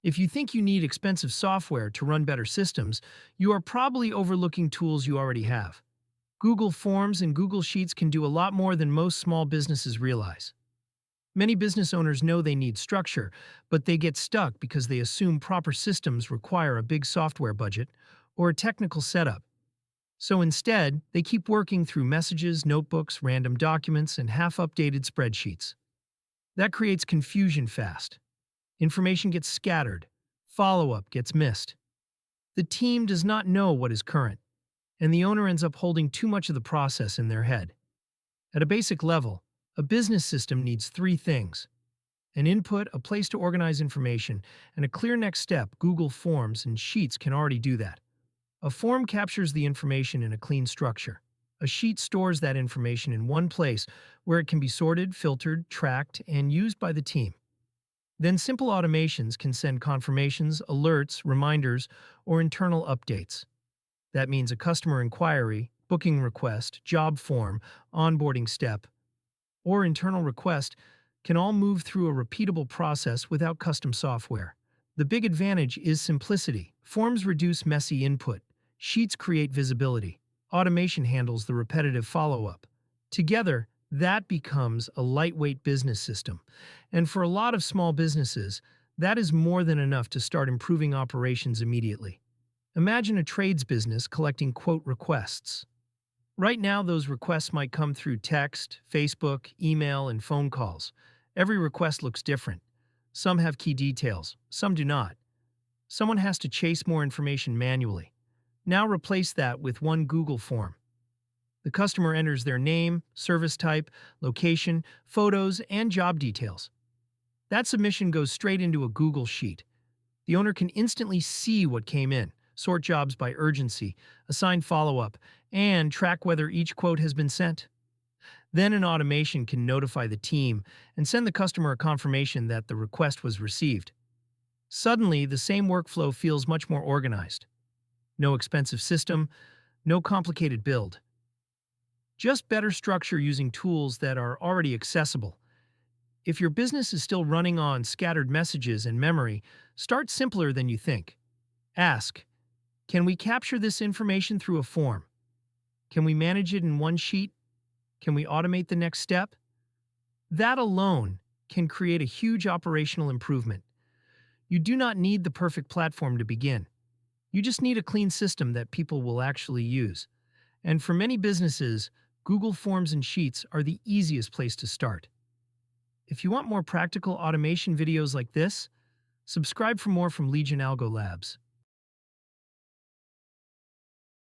If you think you need expensive software to run better systems, you are probably overlooking tools you already have. Google Forms and Google Sheets can do a lot more than most small businesses realize. Many business owners know they need structure, but they get stuck because they assume proper systems require a big software budget or a technical setup. So instead, they keep working through messages, notebooks, random documents, and half-updated spreadsheets. That creates confusion fast. Information gets scattered. Follow-up gets missed. The team does not know what is current, and the owner ends up holding too much of the process in their head. At a basic level, a business system needs three things: an input, a place to organize information, and a clear next step. Google Forms and Sheets can already do that. A form captures the information in a clean structure. A sheet stores that information in one place where it can be sorted, filtered, tracked, and used by the team. Then simple automations can send confirmations, alerts, reminders, or internal updates. That means a customer inquiry, booking request, job form, onboarding step, or internal request can all move through a repeatable process without custom software. The big advantage is simplicity. Forms reduce messy input. Sheets create visibility. Automation handles the repetitive follow-up. Together, that becomes a lightweight business system. And for a lot of small businesses, that is more than enough to start improving operations immediately. Imagine a trades business collecting quote requests. Right now, those requests might come through text, Facebook, email, and phone calls. Every request looks different. Some have key details, some do not. Someone has to chase more information manually. Now replace that with one Google form. The customer enters their name, service type, location, photos, and job details. That submission goes straight into a Google Sheet. The owner can instantly see what came in, sort jobs by urgency, assign follow-up, and track whether each quote has been sent. Then an automation can notify the team and send the customer a confirmation that the request was received. Suddenly, the same workflow feels much more organized. No expensive system, no complicated build. Just better structure using tools that are already accessible. If your business is still running on scattered messages and memory, start simpler than you think. Ask, can we capture this information through a form? Can we manage it in one sheet? Can we automate the next step? That alone can create a huge operational improvement. You do not need the perfect platform to begin. You just need a clean system that people will actually use. And for many businesses, Google Forms and Sheets are the easiest place to start. If you want more practical automation videos like this, subscribe for more from Legion Algo Labs.